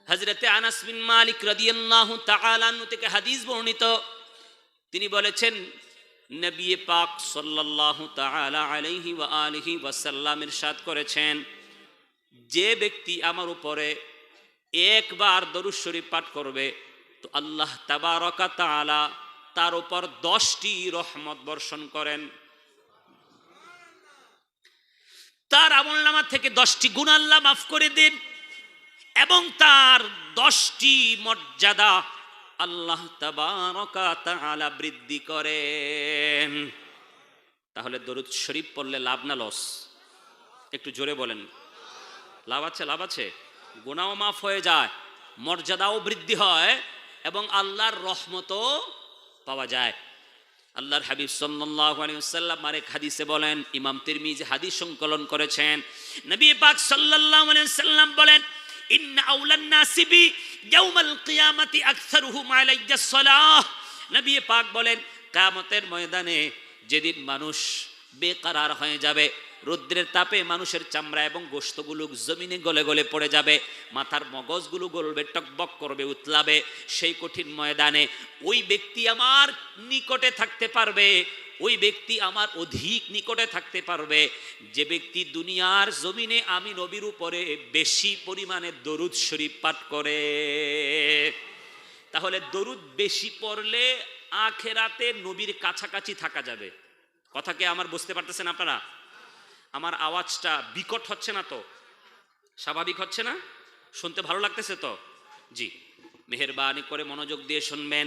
হযরতে আনাস বিন মালিক রাদিয়াল্লাহু তাআলা আনহু থেকে হাদিস বর্ণিত, তিনি বলেছেন নবী পাক সাল্লাল্লাহু তাআলা আলাইহি ওয়া আলিহি ওয়াসাল্লাম ইরশাদ করেছেন, যে ব্যক্তি আমার উপরে একবার দরুদ শরীফ পাঠ করবে তো আল্লাহ তাবারক তাআলা তার উপর 10টি রহমত বর্ষণ করেন। তার আমলনামা থেকে 10টি গুনাহ আল্লাহ মাফ করে দেন এবং তার 10টি মর্যাদা আল্লাহ তাবারক তাআলা বৃদ্ধি করেন। তাহলে দরুদ শরীফ পড়লে লাভ না লস? একটু জোরে বলেন। লাভ আছে, লাভ আছে। গুনাহও মাফ হয়ে যায়, মর্যাদাও বৃদ্ধি হয় এবং আল্লাহর রহমতও পাওয়া যায়। আল্লাহর হাবিব সাল্লাল্লাহু আলাইহি ওয়াসাল্লাম আরেক হাদিসে বলেন, ইমাম তিরমিজি হাদিস সংকলন করেছেন, নবী পাক সাল্লাল্লাহু আলাইহি ওয়াসাল্লাম বলেন, ইন্না আউলান নাসি বি ইয়াউমাল কিয়ামাতি আকসারুহুম আলাইহিস সালাহ। নবী পাক বলেন, কিয়ামতের ময়দানে যেদিন মানুষ বেকারার হয়ে যাবে, রৌদ্রের তাপে মানুষের চামড়া এবং গোশতগুলো জমিনে গলে গলে পড়ে যাবে, মাথার মগজগুলো গলবে, টকবক করবে, উতলাবে, সেই কঠিন ময়দানে ওই ব্যক্তি আমার নিকটে থাকতে পারবে, ওই ব্যক্তি আমার অধিক নিকটে থাকতে পারবে যে ব্যক্তি দুনিয়ার জমিনে আমি নবীর উপরে বেশি পরিমাণে দরুদ শরীফ পাঠ করে। তাহলে দরুদ বেশি পড়লে আখিরাতে নবীর কাছাকাছি থাকা যাবে। কথা কি আমার বুঝতে পারতেছেন আপনারা? আমার আওয়াজটা বিকট হচ্ছে না তো? স্বাভাবিক হচ্ছে না? শুনতে ভালো লাগতেছে তো? জি, মেহেরবানি করে মনোযোগ দিয়ে শুনবেন।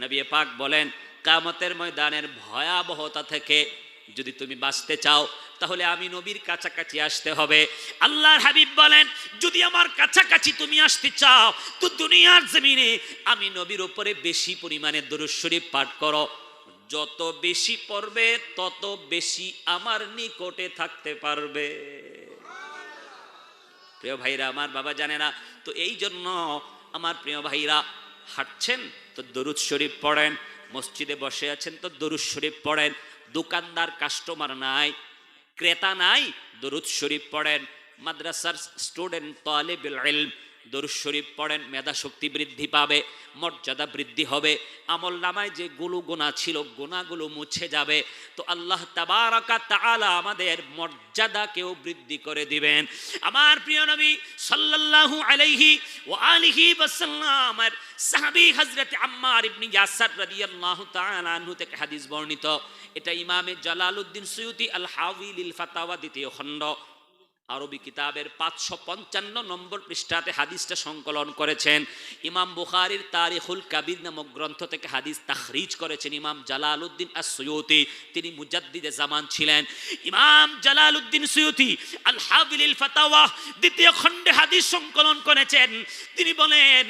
নবী পাক বলেন, কিয়ামতের ময়দানের ভয়াবহতা থেকে যদি তুমি বাঁচতে চাও তাহলে আমি নবীর কাছাকাছি আসতে হবে। আল্লাহর হাবিব বলেন, যদি আমার কাছাকাছি তুমি আসতে চাও তো দুনিয়ার জমিনে আমি নবীর উপরে বেশি পরিমাণে দরুদ শরীফ পাঠ করো। যত বেশি পড়বে তত বেশি আমার নিকটে থাকতে পারবে। প্রিয় ভাইরা, আমার বাবা জানে না তো এই জন্য আমার প্রিয় ভাইরা, হাঁটছেন তো দরুদ শরীফ পড়েন, মসজিদে বসে আছেন তো দরুদ শরীফ পড়েন, দোকানদার কাস্টমার নাই, ক্রেতা নাই, দরুদ শরীফ পড়েন, মাদ্রাসার স্টুডেন্ট তালিবুল ইলম দরুদ শরীফ পড়েন, মেধা শক্তি বৃদ্ধি পাবে, মর্যাদা বৃদ্ধি হবে, আমল নামায় যে গুনাহ ছিল গুনাহগুলো মুছে যাবে। তো আল্লাহ তাবারক তাআলা আমাদের মর্যাদাকেও বৃদ্ধি করে দিবেন। আমার প্রিয় নবী সাল্লাল্লাহু আলাইহি ওয়া আলিহি ওয়াসাল্লামের সাহাবী হযরত আম্মার ইবনে ইয়াসার রাদিয়াল্লাহু তাআলা আনহু থেকে হাদিস বর্ণিত। এটা ইমামে জালালউদ্দিন সুয়ুতি আল হাওয়ি লিল ফাতাওয়া দ্বিতীয় খণ্ড আরবি কিতাবের 555 নম্বর পৃষ্ঠাতে হাদিসটা সংকলন করেছেন। ইমাম বুখারীর তারিখুল কাবির নামক গ্রন্থ থেকে হাদিস তাখরিজ করেছেন ইমাম জালালউদ্দিন আস-সুয়ুতি। তিনি মুজাদ্দিদে জামান ছিলেন। ইমাম জালালউদ্দিন সুয়ুতি আল হাওয়ি লিল ফাতাওয়া দ্বিতীয় খণ্ডে হাদিস সংকলন করেছেন। তিনি বলেন,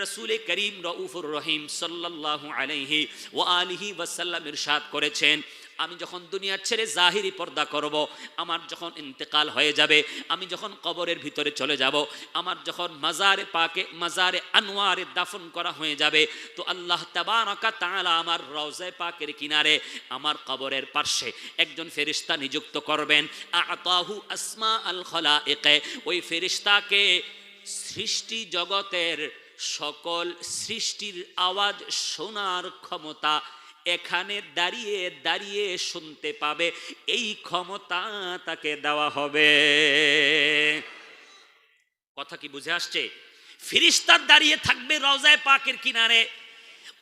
রাসূল করিম রাউফুর রহিম সাল্লাল্লাহু আলাইহি ওয়া আলিহি ওয়াসাল্লাম ইরশাদ করেছেন, আমি যখন দুনিয়ার ছেড়ে জাহিরি পর্দা করব, আমার যখন ইন্তেকাল হয়ে যাবে, আমি যখন কবরের ভিতরে চলে যাব, আমার যখন মাজারে পাকে মাজারে আনোয়ারে দাফন করা হয়ে যাবে, তো আল্লাহ তাবারক তাআলা আমার রওজায়ে পাকের কিনারে আমার কবরের পাশে একজন ফেরেশতা নিযুক্ত করবেন। আতাহু আসমা আল খলায়েক, ওই ফেরেশতাকে সৃষ্টি জগতের সকল সৃষ্টির আওয়াজ শোনার ক্ষমতা এখানে দাঁড়িয়ে দাঁড়িয়ে শুনতে পাবে, এই ক্ষমতা তাকে দেওয়া হবে। কথা কি বুঝে আসছে? ফেরেশতা দাঁড়িয়ে থাকবে রওজায়ে পাকের কিনারে,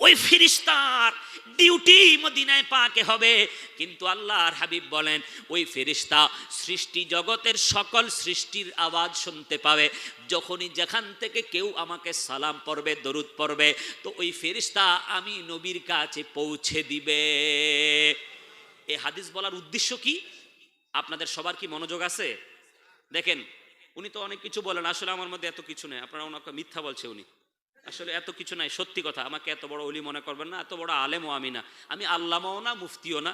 ওই ফেরেশতার ডিউটি মদিনায় পাকে হবে। কিন্তু আল্লাহর হাবিব বলেন, ওই ফেরেশতা সৃষ্টি জগতের সকল সৃষ্টির আওয়াজ শুনতে পাবে। যখনই যেখান থেকে কেউ আমাকে সালাম পড়বে, দরুদ পড়বে, তো ওই ফেরেশতা আমি নবীর কাছে পৌঁছে দিবে। এই হাদিস বলার উদ্দেশ্য কি? আপনাদের সবার কি মনোযোগ আছে? দেখেন, উনি তো অনেক কিছু বলেন, আসলে আমার মধ্যে এত কিছু নেই। আপনারা ওনাকে মিথ্যা বলছে, উনি আসলে এত কিছু নাই। সত্যি কথা, আমাকে এত বড় ওলি মনে করবেন না, এত বড় আলেমও আমি না, আমি আল্লামাও না, মুফতিও না,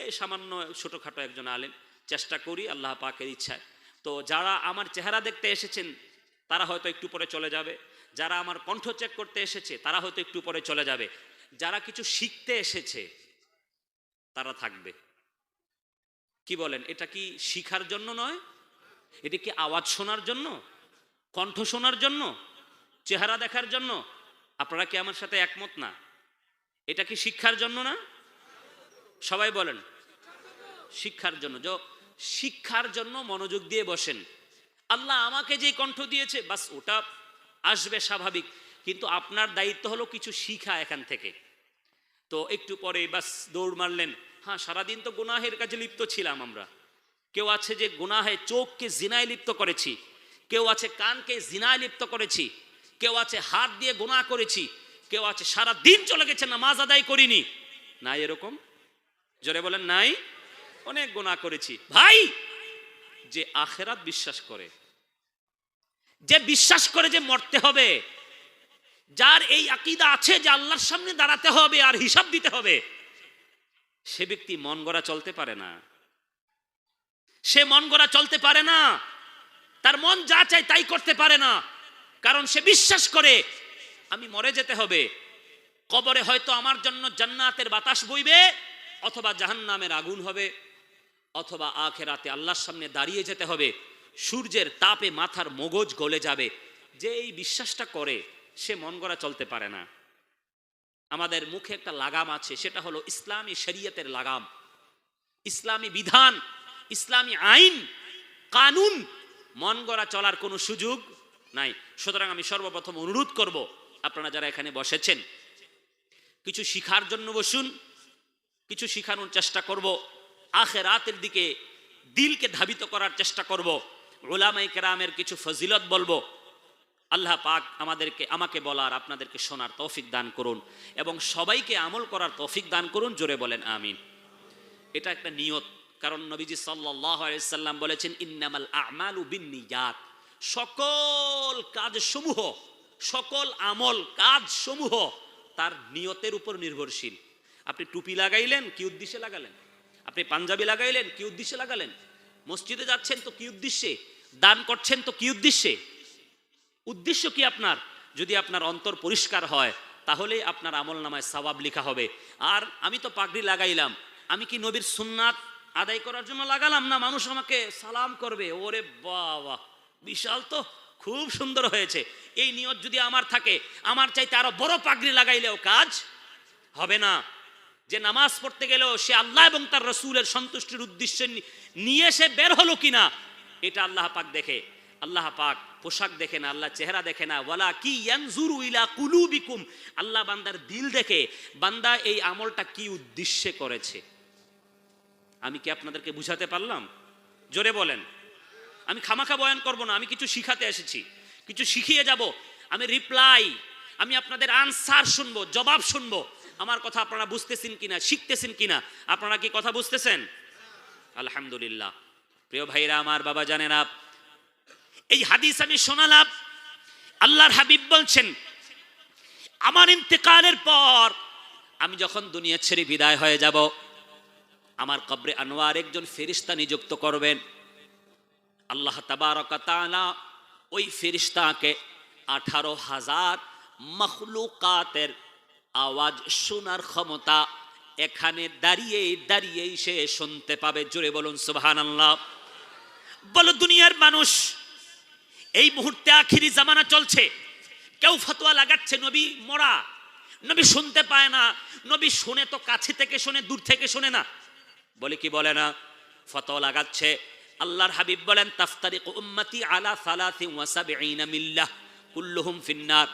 এই সামান্য ছোটোখাটো একজন আলেম। চেষ্টা করি আল্লাহ পাকের ইচ্ছায়। তো যারা আমার চেহারা দেখতে এসেছেন তারা হয়তো একটু পরে চলে যাবে, যারা আমার কণ্ঠ চেক করতে এসেছে তারা হয়তো একটু পরে চলে যাবে, যারা কিছু শিখতে এসেছে তারা থাকবে। কি বলেন? এটা কি শিখার জন্য নয়? এটা কি আওয়াজ শোনার জন্য, কণ্ঠ শোনার জন্য? চেহারা দেখার জন্য? আপনারা কি আমার সাথে একমত না? এটা কি শিক্ষার জন্য না? সবাই বলেন শিক্ষার জন্য। শিক্ষার জন্য মনোযোগ দিয়ে বসেন। আল্লাহ আমাকে যে কণ্ঠ দিয়েছে বাস ওটা আসবে স্বাভাবিক, কিন্তু আপনার দায়িত্ব হলো কিছু শিখা এখান থেকে। তো একটু পরে বাস দৌড় মারলেন। হ্যাঁ, সারাদিন তো গুনাহের কাজে লিপ্ত ছিলাম আমরা। কেউ আছে যে গুনাহে চোখকে জিনায় লিপ্ত করেছি, কেউ আছে কানকে জিনায় লিপ্ত করেছি, কেউ আছে হাত দিয়ে গুনাহ করেছি, কেউ আছে সারা দিন চলে গেছে নামাজ আদায় করিনি। নাই এরকম? জোরে বলেন নাই? অনেক গুনাহ করেছি। ভাই, যে আখিরাত বিশ্বাস করে, যে বিশ্বাস করে যে মরতে হবে, যার এই আকীদা আছে যে আল্লাহর সামনে দাঁড়াতে হবে আর হিসাব দিতে হবে, সে ব্যক্তি মন গড়া চলতে পারে না। সে মন গড়া চলতে পারে না, তার মন যা চায় তাই করতে পারে না। কারণ সে বিশ্বাস করে আমি মরে যেতে হবে, কবরে হয়তো আমার জন্য জান্নাতের বাতাস বইবে, অথবা জাহান্নামের আগুন হবে, অথবা আখিরাতে আল্লাহর সামনে দাঁড়িয়ে যেতে হবে, সূর্যের তাপে মাথার মগজ গলে যাবে। যে এই বিশ্বাসটা করে সে মন গড়া চলতে পারে না। আমাদের মুখে একটা লাগাম আছে, সেটা হলো ইসলামী শরীয়তের লাগাম, ইসলামী বিধান, ইসলামী আইন কানুন। মন গড়া চলার কোনো সুযোগ নাই। সুতরাং আমি সর্বপ্রথম অনুরোধ করব, আপনারা যারা এখানে বসেছেন, কিছু শিখার জন্য বসুন, কিছু শিখানোর চেষ্টা করব, আখিরাতের দিকে দিলকে ধাবিত করার চেষ্টা করব, উলামায়ে কেরামের কিছু ফজিলত বলবো। আল্লাহ পাক আমাকে বলার, আপনাদেরকে শোনার তৌফিক দান করুন, এবং সবাইকে আমল করার তৌফিক দান করুন। জোরে বলেন আমিন। এটা একটা নিয়ত, কারণ নবীজি সাল্লাল্লাহু আলাইহি সাল্লাম বলেছেন ইন্নামাল আমালু বিন্নিয়াত। সকল কাজসমূহ, সকল আমল কাজসমূহ তার নিয়তের উপর নির্ভরশীল। আপনি টুপি লাগাইলেন, কি উদ্দেশ্যে লাগালেন? আপনি পাঞ্জাবি লাগাইলেন, কি উদ্দেশ্যে লাগালেন? মসজিদে যাচ্ছেন তো কি উদ্দেশ্যে? দান করছেন তো কি উদ্দেশ্যে? উদ্দেশ্য কি আপনার? যদি আপনার অন্তর পরিষ্কার হয়, তাহলে আপনার আমল নামায় সওয়াব লেখা হবে। আর আমি তো পাগড়ি লাগাইলাম, আমি কি নবীর সুন্নাত আদায় করার জন্য লাগালাম, না মানুষ আমাকে সালাম করবে, ওরে বাবা বিশাল তো, খুব সুন্দর হয়েছে, এই নিয়ত যদি আমার থাকে, আমার চাইতে আরো বড় পাগড়ি লাগাইলেও কাজ হবে না। যে নামাজ পড়তে গেলেও সে আল্লাহ এবং তার রাসূলের সন্তুষ্টির উদ্দেশ্যে নিয়ে সে বের হলো কিনা, এটা আল্লাহ পাক দেখে। আল্লাহ পাক পোশাক দেখে না, আল্লাহ চেহারা দেখে না। ওয়ালা কি ইয়ানজুরু ইলা কুলুবিকুম, আল্লাহ বান্দার দিল দেখে, বান্দা এই আমলটা কি উদ্দেশ্যে করেছে। আমি কি আপনাদেরকে বুঝাতে পারলাম? জোরে বলেন। আমি খামাখা বয়ান করব না, আমি কিছু শিখাতে এসেছি, কিছু শিখিয়ে যাব। আমি রিপ্লাই, আমি আপনাদের আনসার শুনবো, জবাব শুনবো। আমার কথা আপনারা বুঝতেছেন কিনা, শিখতেছেন কিনা? আপনারা কি কথা বুঝতেছেন? আলহামদুলিল্লাহ। প্রিয় ভাইরা আমার, বাবা জানেরা, এই হাদিস আমি শোনালাম। আল্লাহর হাবিব বলছেন, আমার ইন্তেকালের পর আমি যখন দুনিয়া ছেড়ে বিদায় হয়ে যাব, আমার কবরে আনোয়ার একজন ফেরেশতা নিযুক্ত করবেন। আল্লাহ তাবারক ওয়া তাআলা ওই ফেরেশতাকে 18,000 মাখলুকাতের আওয়াজ শোনার ক্ষমতা এখানে দাঁড়িয়েই সে শুনতে পাবে। জোরে বলুন সুবহানাল্লাহ। বলো দুনিয়ার মানুষ, এই মুহূর্তে আখিরি জামানা চলছে, কেউ ফতোয়া লাগাচ্ছে নবী মরা, নবী শুনতে পায় না। নবী শুনে তো কাছে থেকে শুনে, দূর থেকে শুনে না, বলে কি বলে না, ফতোয়া লাগাচ্ছে। আল্লাহর হাবিব বলেন, তাফতারিকু উম্মতি আলা 73 মিল্লাহ কুল্লুহুম ফিন্নার।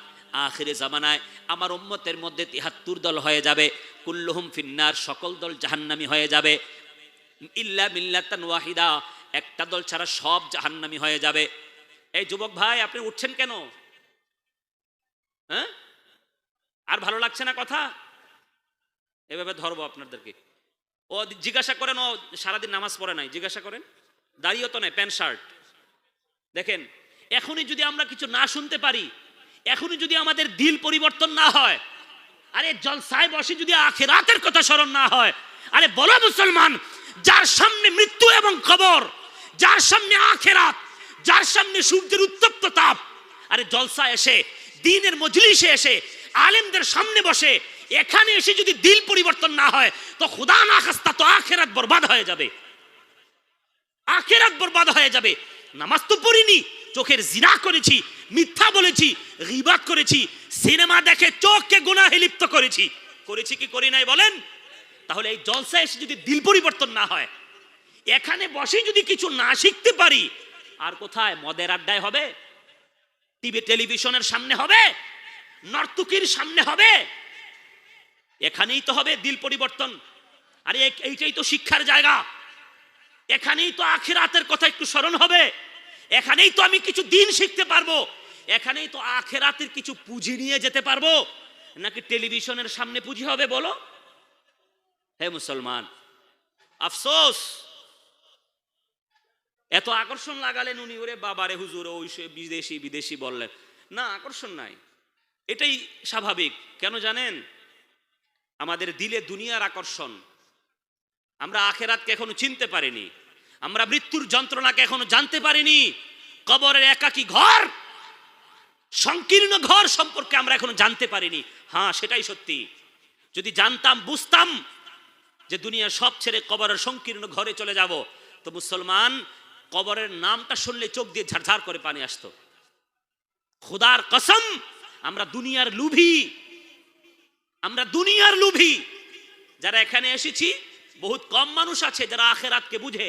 আখিরে জামানায় আমার উম্মতের মধ্যে 73 দল হয়ে যাবে, কুল্লুহুম ফিন্নার, সকল দল জাহান্নামী হয়ে যাবে, ইল্লা মিল্লাতান ওয়াহিদা, একটা দল ছাড়া সব জাহান্নামী হয়ে যাবে। এই যুবক ভাই, আপনি উঠছেন কেন? হ্যাঁ, আর ভালো লাগছে না কথা? এভাবে ধরবো আপনাদেরকে। ও জিজ্ঞাসা করেন, ও সারাদিন নামাজ পড়ে নাই, জিজ্ঞাসা করেন, দাঁড়িয়ে তো নাই, প্যান্ট শার্ট। দেখেন, এখনই যদি আমরা কিছু না শুনতে পারি, এখনই যদি আমাদের দিল পরিবর্তন না হয়, আরে জলসায় বসে যদি আখিরাতের কথা স্মরণ না হয়, আরে বলো মুসলমান, যার সামনে মৃত্যু এবং কবর, যার সামনে আখিরাত, যার সামনে সূর্যের উত্তপ্ত তাপ, আরে জলসা এসে, দ্বীনের মজলিসে এসে, আলেমদের সামনে বসে, এখানে এসে যদি দিল পরিবর্তন না হয়, তো খুদা না খাস্তা তো আখিরাত বরবাদ হয়ে যাবে, আখিরাত বরবাদ হয়ে যাবে। নামাজ তো পড়িনি, চোখের জিনা করেছি, মিথ্যা বলেছি, গীবাত করেছি, সিনেমা দেখে চোখকে গুনাহে লিপ্ত করেছি কি করি নাই বলেন? তাহলে এই জলসা এসে যদি দিল পরিবর্তন না হয়, এখানে বসে যদি কিছু না শিখতে পারি, আর কোথায়? মদের আড্ডায় হবে, টিভি টেলিভিশনের সামনে হবে, নর্তকীর সামনে হবে? এখানেই তো হবে দিল পরিবর্তন। আরে এইটাই তো শিক্ষার জায়গা, এখানেই তো আখিরাতের কথা একটু স্মরণ হবে, এখানেই তো আমি কিছু দিন শিখতে পারবো, এখানেই তো আখিরাতের কিছু পুঁজি নিয়ে যেতে পারবো। নাকি টেলিভিশনের সামনে পুঁজি হবে বলো? হে মুসলমান, আফসোস, এত আকর্ষণ লাগালেন উনি, ওরে বাবারে হুজুর ওই বিদেশি বিদেশি বললেন না, আকর্ষণ নাই, এটাই স্বাভাবিক। কেন জানেন? আমাদের দিলে দুনিয়ার আকর্ষণ, আমরা আখেরাতকে এখনো চিনতে পারিনি, আমরা মৃত্যুর যন্ত্রণাকে এখনো জানতে পারিনি, কবরের একাকী ঘর, সংকীর্ণ ঘর সম্পর্কে আমরা এখনো জানতে পারিনি। হ্যাঁ, সেটাই সত্যি। যদি জানতাম, বুঝতাম যে দুনিয়া সব ছেড়ে কবরের সংকীর্ণ ঘরে চলে যাব, তো মুসলমান কবরের নামটা শুনলে চোখ দিয়ে ঝারঝার করে পানি আসতো। খোদার কসম, আমরা দুনিয়ার লুভি, আমরা দুনিয়ার লুভি। যারা এখানে এসেছি, বহুত কম মানুষ আছে যারা আখেরাতকে বুঝে।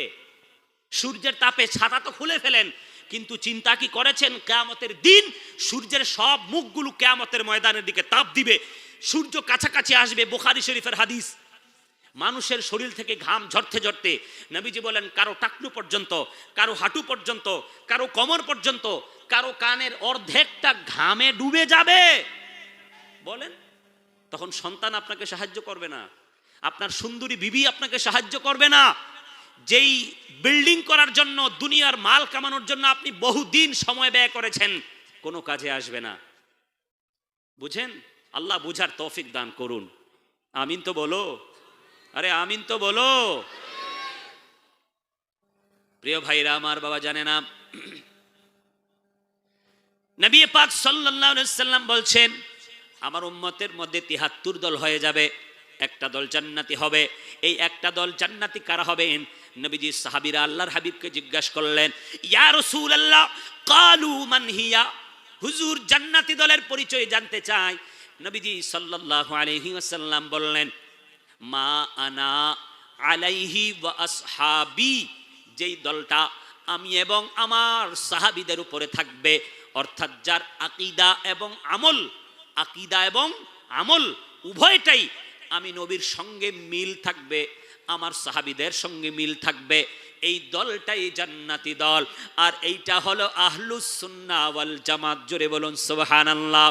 সূর্যের তাপে ছাতা তো খুলে ফেলেন, কিন্তু চিন্তা কি করেছেন কিয়ামতের দিন সূর্যের সব মুখগুলো কিয়ামতের ময়দানের দিকে তাপ দিবে, সূর্য কাছাকাছি আসবে। বুখারী শরীফের হাদিস, মানুষের শরীর থেকে ঘাম ঝরতে ঝরতে নবীজি বলেন কারো টাকনু পর্যন্ত, কারো হাঁটু পর্যন্ত, কারো কোমর পর্যন্ত, কারো কানের অর্ধেকটা ঘামে ডুবে যাবে। বলেন, তখন সন্তান আপনাকে সাহায্য করবে না, আপনার সুন্দরী বিবি আপনাকে সাহায্য করবে না, যেই বিল্ডিং করার জন্য, দুনিয়ার মাল কামানোর জন্য আপনি বহুদিন সময় ব্যয় করেছেন, কোনো কাজে আসবে না। বুঝেন? আল্লাহ বুঝার তৌফিক দান করুন। আমিন তো বলো, আরে আমিন তো বলো। প্রিয় ভাইরা আমার, বাবা জানে না, নবী পাক সাল্লাল্লাহু আলাইহি ওয়াসাল্লাম বলছেন আমার উম্মতের মধ্যে ৭৩ দল হয়ে যাবে, একটা দল জান্নাতি হবে। এই একটা দল জান্নাতি কারা হবেন? নবীজি সাহাবীরা আল্লাহর হাবিবকে জিজ্ঞাসা করলেন, ইয়া রাসূলুল্লাহ ক্বালু মান হিয়া, হুজুর জান্নাতি দলের পরিচয় জানতে চাই। নবীজি সাল্লাল্লাহু আলাইহি ওয়াসাল্লাম বললেন, মা আনা আলাইহি ওয়া আসহাবি, যেই দলটা আমি এবং আমার সাহাবীদের উপরে থাকবে, অর্থাৎ যার আকীদা এবং আমল, আকীদা এবং আমল উভয়টাই আমি নবীর সঙ্গে মিল থাকবে, আমার সাহাবীদের সঙ্গে মিল থাকবে, এই দলটাই জান্নাতি দল। আর এইটা হলো আহলুস সুন্নাহ ওয়াল জামাত। জোরে বলুন সুবহানাল্লাহ।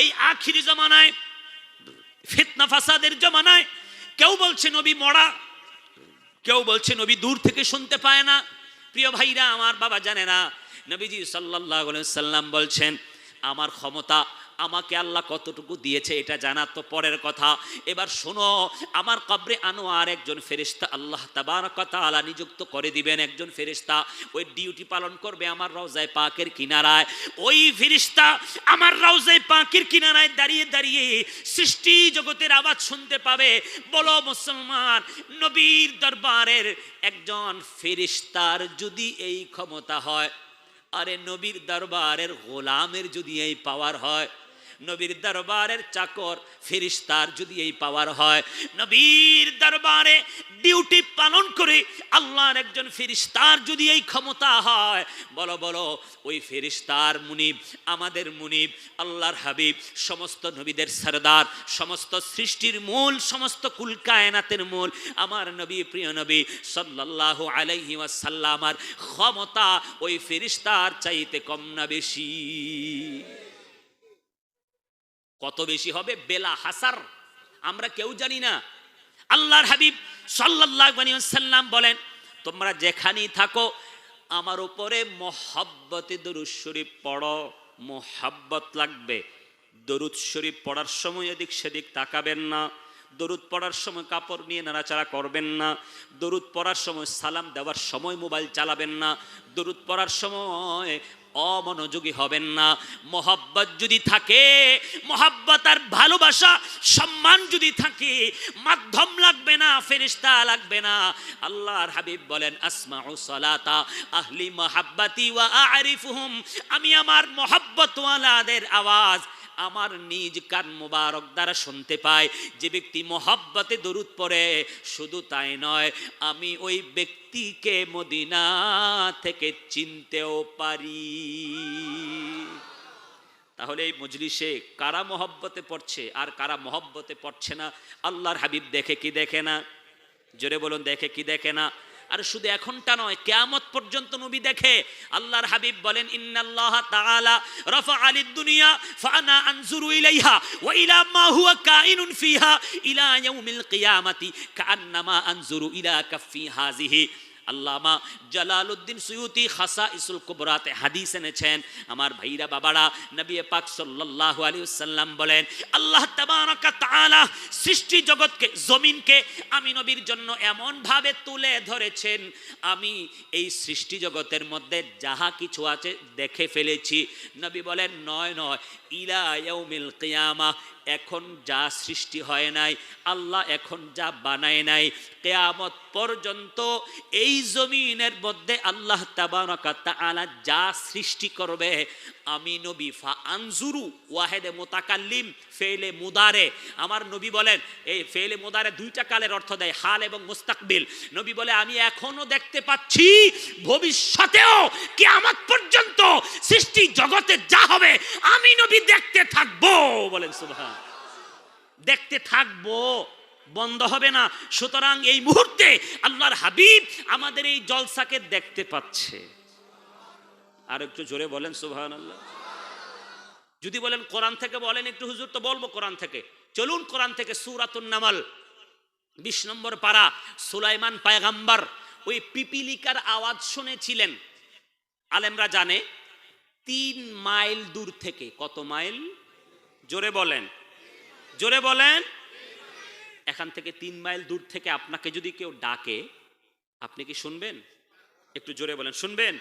এই আখিরি জামানায়, ফিতনা ফাসাদের জামানায়, কেউ বলছে নবী মরা, কেউ বলছে নবী দূর থেকে শুনতে পায় না। প্রিয় ভাইরা আমার, বাবা জানে না, নবীজি সাল্লাল্লাহু আলাইহি ওয়াসাল্লাম বলছেন আমার ক্ষমতা আমাকে আল্লাহ কতটুকু দিয়েছে এটা জানা তো পরের কথা। এবার শোনো, আমার কবরে আনোয়ার একজন ফেরেশতা আল্লাহ তাবারক ওয়া তাআলা নিযুক্ত করে দিবেন, একজন ফেরেশতা ওই ডিউটি পালন করবে আমার রওজায়ে পাকের কিনারায়। ওই ফেরেশতা আমার রওজায়ে পাকের কিনারায় দাঁড়িয়ে দাঁড়িয়ে সৃষ্টি জগতের আওয়াজ শুনতে পাবে। বলো মুসলমান, নবীর দরবারের একজন ফেরেশতার যদি এই ক্ষমতা হয়, আরে নবীর দরবারের গোলামের যদি এই পাওয়ার হয়, নবীর দরবারের চাকর ফেরেশতার যদি এই পাওয়ার হয়, নবীর দরবারে ডিউটি পালন করে আল্লাহর একজন ফেরেশতার যদি এই ক্ষমতা হয়, বলো বলো, ওই ফেরেশতার মুনিব, আমাদের মুনিব, আল্লাহর হাবিব, সমস্ত নবীদের সরদার, সমস্ত সৃষ্টির মূল, সমস্ত কুল কায়নাতের মূল আমার নবী, প্রিয় নবী সাল্লাল্লাহু আলাইহি ওয়াসাল্লামের ক্ষমতা ওই ফেরেশতার চাইতে কম না বেশি? কত বেশি হবে? বেলা হাসার, আমরা কেউ জানি না। আল্লাহর হাবিব সাল্লাল্লাহু আলাইহি ওয়াসাল্লাম বলেন, তোমরা যেখানেই থাকো আমার উপরে মহব্বতে দরুদ শরীফ পড়ো। মহব্বত লাগবে। দরুদ শরীফ পড়ার সময় এদিক সেদিক তাকাবেন না, দরুদ পড়ার সময় কাপড় নিয়ে নাড়াচাড়া করবেন না, দরুদ পড়ার সময় সালাম দেওয়ার সময় মোবাইল চালাবেন না, দরুদ পড়ার সময় অমনোযোগী হবেন না। মহব্বত যদি থাকে, মহব্বত আর ভালোবাসা সম্মান যদি থাকে, মাধ্যম লাগবে না, ফেরেশতা লাগবে না। আল্লাহর হাবিব বলেন আসমাউ সালাতা আহলি মাহাব্বাতি ওয়া আরিফুহুম, আমি আমার মহব্বতওয়ালাদের আওয়াজ আমার নিজ কান মোবারক দ্বারা শুনতে পাই। যে ব্যক্তি মহব্বতে দরুদ পড়ে, শুধু তাই নয়, আমি ওই ব্যক্তিকে মদিনা থেকে চিনতেও পারি। তাহলে এই মজলিসে কারা মহব্বতে পড়ছে আর কারা মহব্বতে পড়ছে না, আল্লাহর হাবিব দেখে কি দেখে না? জোরে বলুন, দেখে কি দেখে না? আর শুধু এখনটা নয়, কিয়ামত পর্যন্ত নবী দেখে। আল্লাহর হাবিব বলেন ইন্নাল্লাহ তাআলা রাফা লিদ দুনিয়া ফাআনা আনজুরু ইলাইহা ওয়া ইলা মা হুয়া কাইনুন ফিহা ইলা ইয়াউমিল কিয়ামাতি কাআন্নামা আনজুরু ইলা কাফি হাযিহি। আল্লামা জালালউদ্দিন সুয়ুতি খাসাইসুল কুবরাতে হাদিস এনেছেন। আমার ভাইরা বাবারা, নবী পাক সাল্লাল্লাহু আলাইহি ওয়াসাল্লাম বলেন আল্লাহ তাবারাকা তাআলা সৃষ্টি জগৎকে, জমিনকে আমি নবীর জন্য এমন ভাবে তুলে ধরেছেন, আমি এই সৃষ্টি জগতের মধ্যে যাহা কিছু আছে দেখে ফেলেছি। নবী বলেন নয় নয়, ইলা ইয়াউমিল কিয়ামা, এখন যা সৃষ্টি হয় নাই, আল্লাহ এখন যা বানায় নাই, কিয়ামত পর্যন্ত এই জমিনের মধ্যে আল্লাহ তাবারাকা তাআলা যা সৃষ্টি করবে, আমি নবী ফা আনজুরু ওয়াহেদে মুতাকাল্লিম ফেলে মুদারে। আমার নবী বলেন এই ফেলে মুদারে দুইটা কালের অর্থ দেয়, হাল এবং মুস্তাকবিল। নবী বলে আমি এখনো দেখতে পাচ্ছি, ভবিষ্যতেও কিয়ামত পর্যন্ত সৃষ্টি জগতে যা হবে আমি নবী দেখতে থাকবো। বলেন সুবহান। দেখতে থাকবো, বন্ধ হবে না। সুতরাং এই মুহূর্তে আল্লাহর হাবিব আমাদের এই জলসাকে দেখতে পাচ্ছে। আর একটু জোরে বলেন সুবহানাল্লাহ। যদি বলেন কোরআন থেকে বলেন একটু হুজুর, তো বলবো কোরআন থেকে। চলুন কোরআন থেকে সূরাতুন নামল 20 নম্বর পারা। সুলাইমান পয়গম্বর ওই পিপিলিকার আওয়াজ শুনেছিলেন। আলেমরা জানে 3 মাইল দূর থেকে। কত মাইল? জোরে বলেন, জোরে বলেন। এখান থেকে 3 মাইল দূর থেকে আপনাকে যদি কেউ ডাকে, আপনি কি শুনবেন? একটু জোরে বলেন, শুনবেন?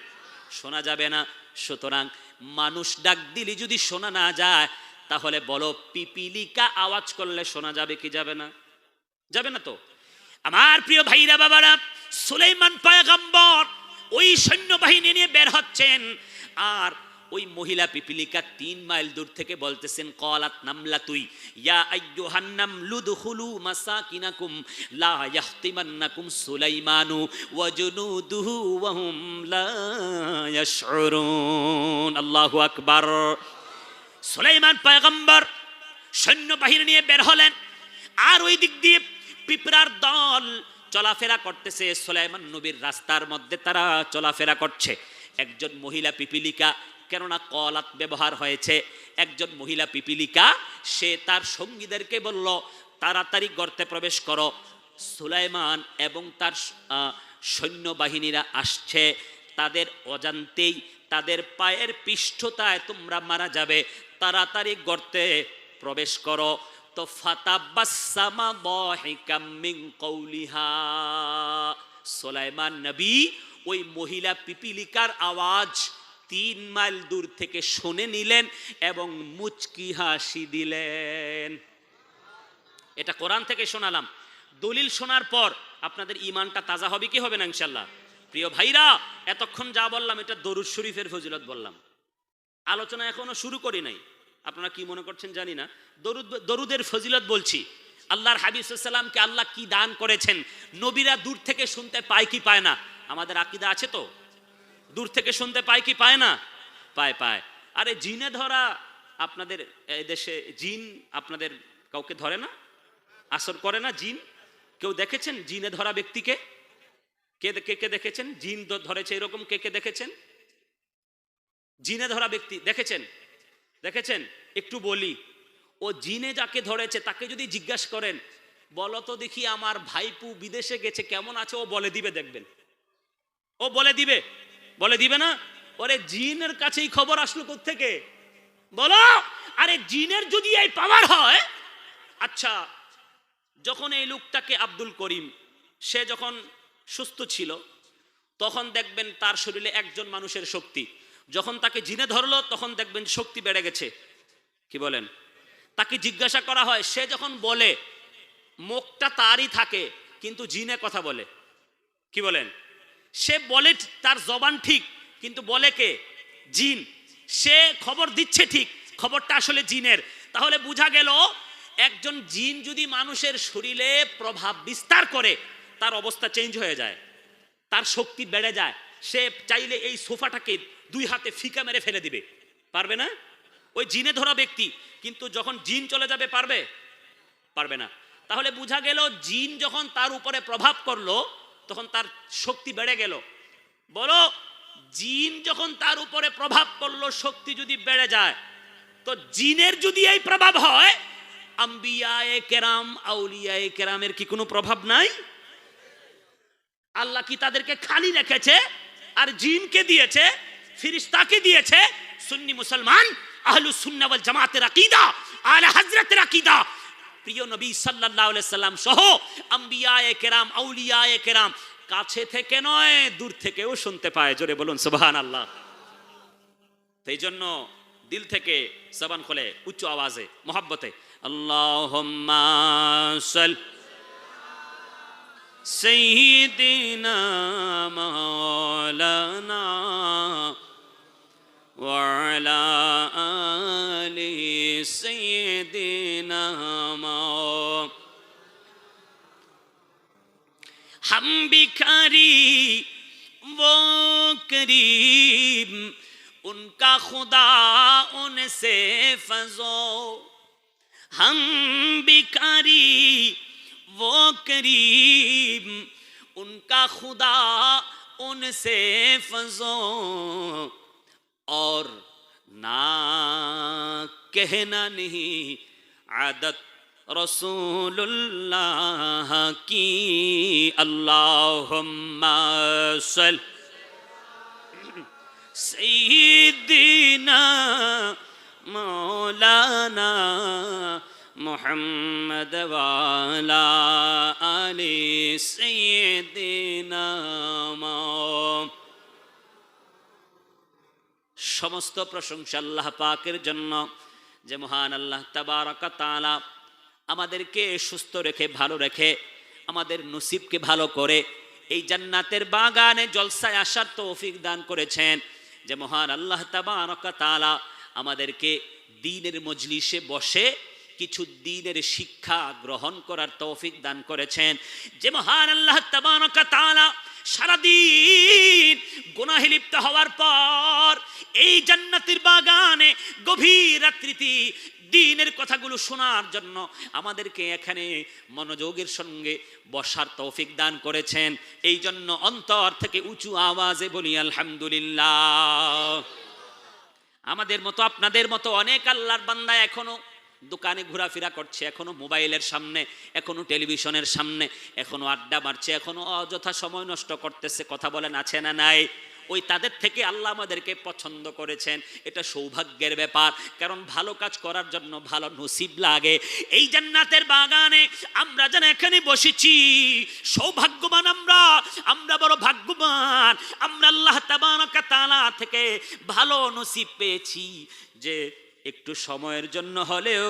শোনা যাবে না। সুতরাং মানুষ ডাক দিলে যদি শোনা না যায়, তাহলে বলো পিপিলিকা আওয়াজ করলে শোনা যাবে কি যাবে না? যাবে না তো। আমার প্রিয় ভাইরা বাবারা, সুলাইমান পয়গম্বর ওই সৈন্যবাহিনী নিয়ে বের হচ্ছেন, আর ওই মহিলা পিপিলিকা 3 মাইল দূর থেকে বলতেছেন ক্বালাত নামলাতুই ইয়া আইয়ুহান নামলু দুখুলু মাসাকিনাকুম লা ইয়াহতিমান্নাকুম সুলাইমানু ওয়া জুনুদুহু ওয়া হুম লা ইয়াশউরুন। আল্লাহু আকবার। সুলাইমান পয়গম্বর সৈন্যবাহিনী নিয়ে বের হলেন, আর ওই দিক দিয়ে পিঁপড়ার দল চলাফেরা করতেছে। সুলাইমান নবীর রাস্তার মধ্যে তারা চলাফেরা করছে। একজন মহিলা পিপিলিকা, কেননা কলাত ব্যবহার হয়েছে, একজন মহিলা পিপিলিকা সে তার সঙ্গীদেরকে বলল তাড়াতাড়ি গর্তে প্রবেশ করো, সুলাইমান এবং তার সৈন্যবাহিনীরা আসছে, তাদের অজান্তেই তাদের পায়ের পৃষ্ঠতায় তোমরা মারা যাবে, তাড়াতাড়ি গর্তে প্রবেশ করো। তো ফাতাবাসসামা দাহিকাম মিন কওলিহা, সুলাইমান নবী ওই মহিলা পিপিলিকার আওয়াজ 3 মাইল দূর থেকে শুনে নিলেন এবং মুচকি হাসি দিলেন। এটা কোরআন থেকে শোনালাম। দলিল শোনার পর আপনাদের ঈমানটা তাজা হবে কি হবে না ইনশাআল্লাহ? প্রিয় ভাইরা, এতক্ষণ যা বললাম এটা দরুদ শরীফের ফজিলত বললাম। আলোচনা এখনো শুরু করি নাই, আপনারা কি মনে করছেন জানি না। দরুদের ফজিলত বলছি। আল্লাহর হাবিব সাল্লাল্লাহু আলাইহি ওয়াসাল্লামকে আল্লাহ কি দান করেছেন। নবীরা দূর থেকে শুনতে পায় কি পায় না? আমাদের আকীদা আছে তো, দূর থেকে শুনতে পায় কি পায় না? পায়, পায়। আরে জিনে ধরা, আপনাদের দেশে জিন আপনাদের কাউকে ধরে না, আসর করে না জিন? কেউ দেখেছেন জিনে ধরা ব্যক্তিকে? কে কে দেখেছেন জিন ধরেছে এরকম? কে কে দেখেছেন জিনে ধরা ব্যক্তি? দেখেছেন? দেখেছেন? একটু বলি, ও জিনে যাকে ধরেছে তাকে যদি জিজ্ঞাসা করেন, বলো তো দেখি আমার ভাইপু বিদেশে গেছে কেমন আছে, ও বলে দিবে, দেখবেন ও বলে দিবে। বলে দিবে না? ওরে জিনের কাছেই খবর আসলো কোত্থেকে বলো? আরে জিনের যদি এই পাওয়ার হয়, আচ্ছা যখন এই লোকটাকে আব্দুল করিম সে যখন সুস্থ ছিল, তখন দেখবেন তার শরীরে একজন মানুষের শক্তি, যখন তাকে জিনে ধরলো তখন দেখবেন শক্তি বেড়ে গেছে। কি বলেন? তাকে জিজ্ঞাসা করা হয়, সে যখন বলে মুখটা তারই থাকে কিন্তু জিনে কথা বলে। কি বলেন? সে বলে তার জবান ঠিক কিন্তু বলে কে? জিন। সে খবর দিচ্ছে ঠিক, খবরটা আসলে জিনের। তাহলে বোঝা গেল একজন জিন যদি মানুষের শরীরে প্রভাব বিস্তার করে তার অবস্থা চেঞ্জ হয়ে যায়, তার শক্তি বেড়ে যায়। সে চাইলে এই সোফাটাকে 2 হাতে ফিকা মেরে ফেলে দিবে, পারবে না? ওই জিনে ধরা ব্যক্তি। কিন্তু যখন জিন চলে যাবে পারবে? পারবে না। তাহলে বোঝা গেল জিন যখন তার উপরে প্রভাব করলো তখন তার শক্তি বেড়ে গেল। বলো, জিন যখন তার উপরে প্রভাব করলো, শক্তি যদি বেড়ে যায়, তো জিনের যদি এই প্রভাব হয়, আম্বিয়ায়ে কেরাম আউলিয়ায়ে কেরামের কি কোনো প্রভাব নাই? আল্লাহ কি তাদেরকে খালি রেখেছে? আর জিনকে দিয়েছে, ফেরেশতাকে দিয়েছে। সুন্নি মুসলমান আহলুস সুন্নাহ ওয়াল জামাতের আকীদা, আলে হযরতের আকীদা, প্রিয় নবী সাল্লাল্লাহু আলাইহি সাল্লাম সহ আম্বিয়ায়ে কেরাম আউলিয়ায়ে কেরাম কাছে থেকে নয় দূর থেকেও শুনতে পায়। জোরে বলুন সুবহানাল্লাহ। এই জন্য দিল থেকে জবান খুলে উচ্চ আওয়াজে মহব্বতে আল্লাহুম্মা সাল্লি সাইয়্যিদিনা মাওলানা ওয়া আলা আলি সাইয়্যিদিনা हम भिखारी वो करीम उनका खुदा उनसे फजो। हम भिखारी वो करीम उनका खुदा उनसे फजो। और ना कहना नहीं आदत रसूलुल्लाह की। अल्लाहुम्मा सल्ली सय्यिदिना मौलाना मुहम्मद वाला आले सय्यिदिना। समस्त प्रशंसा अल्लाह पाकेर जन्य जे महान अल्लाह तबारक ताआला আমাদেরকে সুস্থ রেখে ভালো রেখে আমাদের নসিবকে ভালো করে এই জান্নাতের বাগানে জলসায় আসার তৌফিক দান করেছেন। যে মহান আল্লাহ তাবারক তাআলা আমাদেরকে দ্বীনের মজলিসে বসে কিছু দ্বীনের শিক্ষা গ্রহণ করার তৌফিক দান করেছেন। যে মহান আল্লাহ তাবারক তাআলা সারাদিন গুনাহে লিপ্ত হওয়ার পর এই জান্নাতের বাগানে গভীর রাত্রিতে দ্বীনের কথাগুলো শোনার জন্য আমাদেরকে এখানে মনোযোগের সঙ্গে বসার তৌফিক দান করেছেন। এই জন্য অন্তর থেকে উঁচু আওয়াজে বলি আলহামদুলিল্লাহ। আমাদের মতো আপনাদের মতো অনেক আল্লাহর বান্দা এখনো দোকানে ঘোরাফেরা করছে, এখনো মোবাইলের সামনে, এখনো টেলিভিশনের সামনে, এখনো আড্ডা মারছে, এখনো অযথা সময় নষ্ট করতেছে। কথা বলেন আছে না নাই? ওই তাদের থেকে আল্লাহ আমাদেরকে পছন্দ করেছেন। এটা সৌভাগ্যের ব্যাপার, কারণ ভালো কাজ করার জন্য ভালো নসিব লাগে। এই জান্নাতের বাগানে আমরা যেন এখানে বসেছি, সৌভাগ্যবান আমরা বড় ভাগ্যবান। আমরা আল্লাহ তাবারক তাআলা থেকে ভালো নসিব পেয়েছি যে একটু সময়ের জন্য হলেও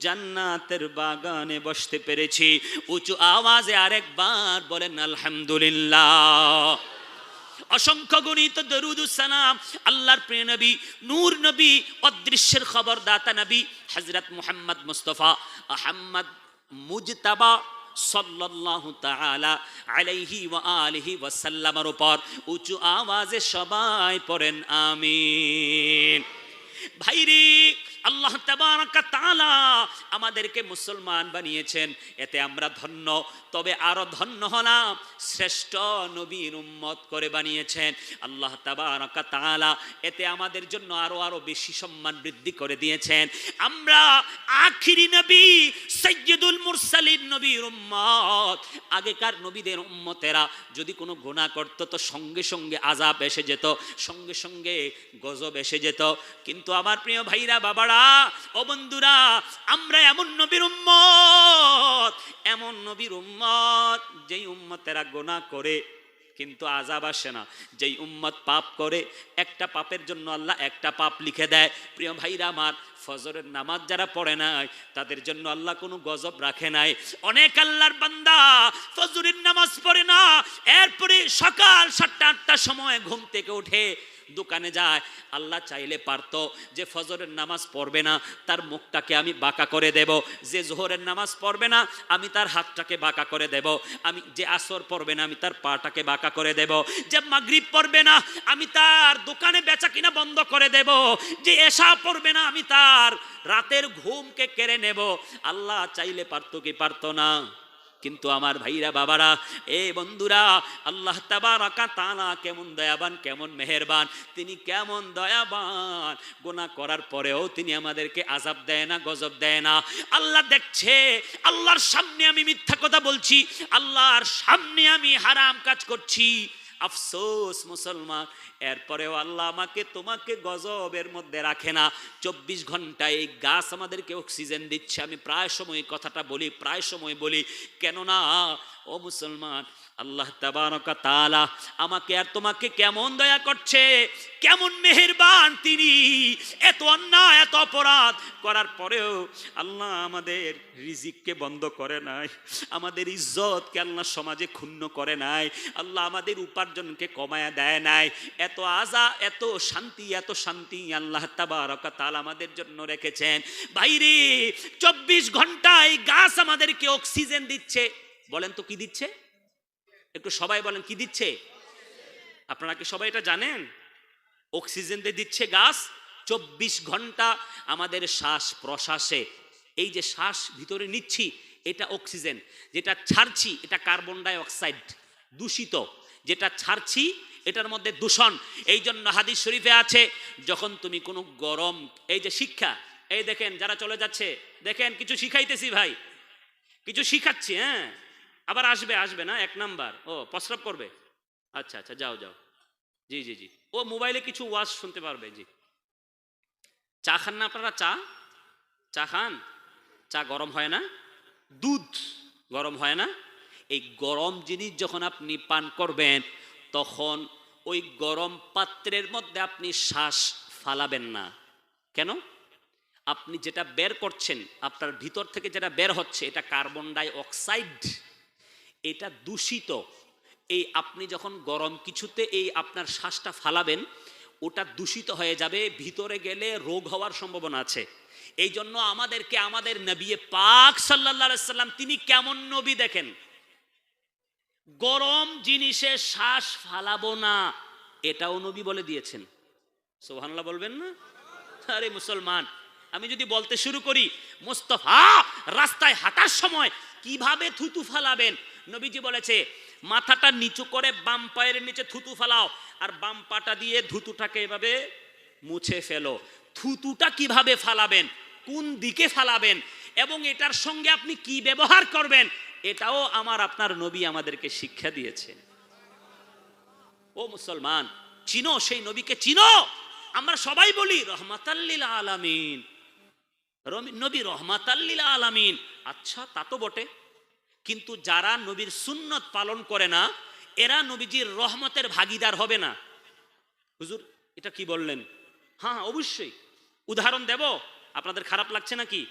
জান্নাতের বাগানে বসতে পেরেছি। উঁচু আওয়াজে আরেকবার বলেন আলহামদুলিল্লাহ। অসংখ্য গণিত দরুদ ও সালাম আল্লাহর প্রিয় নবী, নূর নবী, অদৃশ্যের খবরদাতা নবী হযরত মুহাম্মদ মুস্তাফা আহমদ মুজতাবা সাল্লাল্লাহু তাআলা আলাইহি ওয়া আলিহি ওয়া সাল্লামের উপর উঁচু আওয়াজে সবাই পড়েন আমিন। ভাইরে, আল্লাহ তাবারক তাআলা আমাদেরকে মুসলমান বানিয়েছেন, এতে আমরা ধন্য। তবে আরো ধন্য হলাম শ্রেষ্ঠ নবীর উম্মত করে বানিয়েছেন আল্লাহ তাবারক তাআলা। এতে আমাদের জন্য আরো বেশি সম্মান বৃদ্ধি করে দিয়েছেন। আমরা আখিরি নবী সাইয়্যিদুল মুরসালিন নবীর উম্মত। আগেকার নবীদের উম্মতেরা যদি কোনো গুনাহ করত তো সঙ্গে সঙ্গে আযাব এসে যেত, সঙ্গে সঙ্গে গজব এসে যেত। কিন্তু আমার প্রিয় ভাইরা, বাবারা, ও বন্ধুরা, আমরা এমন নবীর উম্মত যেই উম্মতেরা গুনাহ করে কিন্তু আযাব আসে না। যেই উম্মত পাপ করে, একটা পাপের জন্য আল্লাহ একটা পাপ লিখে দেয়। প্রিয় ভাইরা আমার, ফজরের নামাজ যারা পড়ে নাই তাদের জন্য আল্লাহ কোনো গজব রাখে নাই। অনেক আল্লাহর বান্দা ফজরের নামাজ পড়ে না, এরপরে সকাল 7টা-8টার সময় ঘুম থেকে উঠে দোকানে যায়। আল্লাহ চাইলে পারতো যে ফজরের নামাজ পড়বে না তার মুখটাকে আমি বাঁকা করে দেব, যে জোহরের নামাজ পড়বে না আমি তার হাতটাকে বাঁকা করে দেব, আমি যে আসর পড়বে না আমি তার পাটাকে বাঁকা করে দেব, যে মাগরিব পড়বে না আমি তার দোকানে বেচা কিনা বন্ধ করে দেব, যে এশা পড়বে না আমি তার রাতের ঘুমকে কেড়ে নেব। আল্লাহ চাইলে পারতো কি পারতো না? কিন্তু আমার ভাইরা বাবারা, এ বন্ধুরা, আল্লাহ তাবারাকা তাআলা কেমন দয়াবান, কেমন মেহেরবান, তিনি কেমন দয়াবান। গুনাহ করার পরেও তিনি আমাদেরকে আযাব দেয় না, গজব দেয় না। আল্লাহ দেখছে, আল্লাহর সামনে আমি মিথ্যা কথা বলছি, আল্লাহর সামনে আমি হারাম কাজ করছি, আফসোস মুসলমান, এরপরেও আল্লাহ আমাকে তোমাকে গজবের মধ্যে রাখে না। 24 ঘন্টা এই গাছ আমাদেরকে অক্সিজেন দিচ্ছে। আমি প্রায় সময় কথাটা বলি, প্রায় সময় বলি, কেননা ও মুসলমান, আল্লাহ তাবারাকা তাআলা আমাকে আর তোমাকে কেমন দয়া করছে, কেমন মেহেরবান তিনি। এত অন্যায়, এত অপরাধ করার পরেও আল্লাহ আমাদের রিজিককে বন্ধ করে নাই, আমাদের ইজ্জতকে আল্লাহ সমাজে ক্ষুণ্ণ করে নাই, আল্লাহ আমাদের উপার্জনকে কমায়া দেয় নাই। এত এত শান্তি, এত শান্তি আল্লাহ তাবারাকা তাআলা আমাদের জন্য রেখেছেন। ভাইরে, 24 ঘন্টা এই গাছ আমাদেরকে অক্সিজেন দিচ্ছে। বলেন তো কি দিচ্ছে? একটু সবাই বলেন কি দিচ্ছে? আপনারা কি সবাই এটা জানেন? অক্সিজেন দিচ্ছে গাছ 24 ঘন্টা আমাদের শ্বাস প্রশ্বাসে। এই যে শ্বাস ভিতরে নিচ্ছি এটা অক্সিজেন, যেটা ছাড়ছি এটা কার্বন ডাই অক্সাইড, দূষিত। যেটা ছাড়ছি এটার মধ্যে দূষণ। এই জন্য হাদিস শরীফে আছে, যখন তুমি কোনো গরম, এই যে শিক্ষা, এই দেখেন যারা চলে যাচ্ছে, দেখেন কিছু শিখাইতেছি ভাই, কিছু শিখাচ্ছি, হ্যাঁ, আবার আসবে না 1 নাম্বার, ও প্রস্রাব করবে, আচ্ছা আচ্ছা যাও যাও, জি জি জি, ও মোবাইলে কিছু ওয়াজ শুনতে পারবে, জি। চা খান না আপনারা? চা খান? চা গরম হয় না? দুধ গরম হয় না? এই গরম জিনিস যখন আপনি পান করবেন তখন ওই গরম পাত্রের মধ্যে আপনি শ্বাস ফালাবেন না। কেন? আপনি যেটা বের করছেন, আপনার ভিতর থেকে যেটা বের হচ্ছে এটা কার্বন ডাই অক্সাইড, এটা দূষিত। এই আপনি যখন গরম কিছুতে এই আপনার শ্বাসটা ফালাবেন, ওটা দূষিত হয়ে যাবে, ভিতরে গেলে রোগ হওয়ার সম্ভাবনা আছে। এই জন্য আমাদেরকে আমাদের নবী পাক সাল্লাল্লাহু আলাইহি সাল্লাম তিনি কেমন নবী দেখেন, গরম জিনিসে শ্বাস ফালাবো না, এটাও নবী বলে দিয়েছেন। সুবহানাল্লাহ বলবেন না? আরে মুসলমান, আমি যদি বলতে শুরু করি মুস্তাফা রাস্তায় হাঁটার সময় কিভাবে থুতু ফালাবেন, নবীজি বলেছে মাথাটা নিচু করে বাম পায়ের নিচে থুতু ফালাও, আর বাম পাটা দিয়ে থুতুটাকে এভাবে মুছে ফেলো। থুতুটা কিভাবে ফালাবেন, কোন দিকে ফালাবেন, এবং এটার সঙ্গে আপনি কি ব্যবহার করবেন, এটাও আমার আপনার নবী আমাদেরকে শিক্ষা দিয়েছে। ও মুসলমান, চিনো সেই নবীকে, চিনো। আমরা সবাই বলি রহমাতাল লিল আলামিন, নবী রহমাতাল লিল আলামিন। আচ্ছা, তা তো বটে, কিন্তু যারা নবীর সুন্নত পালন করে না এরা নবীজির রহমতের ভাগীদার হবে না। হুজুর এটা কি বললেন? হ্যাঁ অবশ্যই উদাহরণ দেব। আপনাদের খারাপ লাগছে নাকি?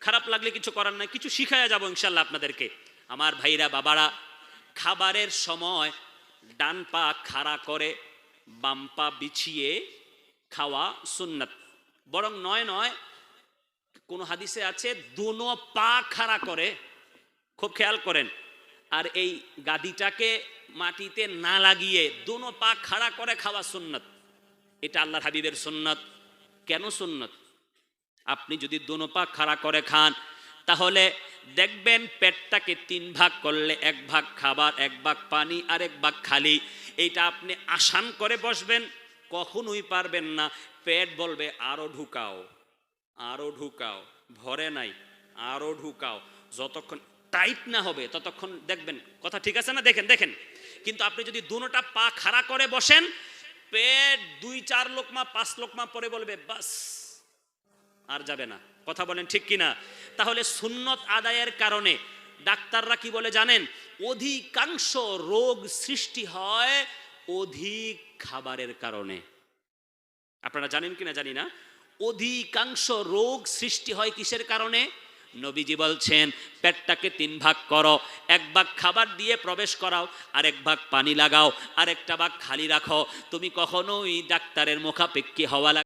খারাপ লাগলে কিছু করার নাই, কিছু শিখায়া যাব ইনশাল্লাহ আপনাদেরকে। আমার ভাইরা বাবারা, খাবারের সময় ডান পা খাড়া করে বাম পা বিছিয়ে খাওয়া সুন্নাত। বরং নয়, কোন হাদিসে আছে দোনো পা খাড়া করে, খুব খেয়াল করেন, আর এই গাদিটাকে মাটিতে না লাগিয়ে দোনো পা খাড়া করে খাওয়া সুন্নাত। এটা আল্লাহর হাবিবের সুন্নাত। কেন সুন্নাত? আপনি যদি দোনো পা খাড়া করে খান তাহলে দেখবেন পেটটাকে 3 ভাগ করলে 1 ভাগ খাবার, 1 ভাগ পানি, আর 1 ভাগ খালি। এইটা আপনি আসান করে বসবেন, কখনোই পারবেন না। পেট বলবে আরো ঢুকাও, আরো ঢুকাও, ভরে নাই, আরো ঢুকাও। যতক্ষণ টাইট না হবে ততক্ষণ দেখবেন কথা ঠিক আছে না। দেখেন কিন্তু আপনি যদি দুটোটা পা খাড়া করে বসেন, পেট 2-4 লোকমা 5 লোকমা পরে বলবে বাস, আর যাবে না। কথা বলেন ঠিক কিনা? তাহলে সুন্নত আদায়ের কারণে ডাক্তাররা কি বলে জানেন? অধিকাংশ রোগ সৃষ্টি হয় অধিক খাবারের কারণে। আপনারা জানেন কিনা জানি না, অধিকাংশ রোগ সৃষ্টি হয় কিসের কারণে? নবীজি বলছেন পেটটাকে 3 ভাগ করো, 1 ভাগ খাবার দিয়ে প্রবেশ করাও, আর 1 ভাগ পানি লাগাও, আর একটা ভাগ খালি রাখো। তুমি কখনোই ডাক্তারের মুখাপেক্ষী হওয়া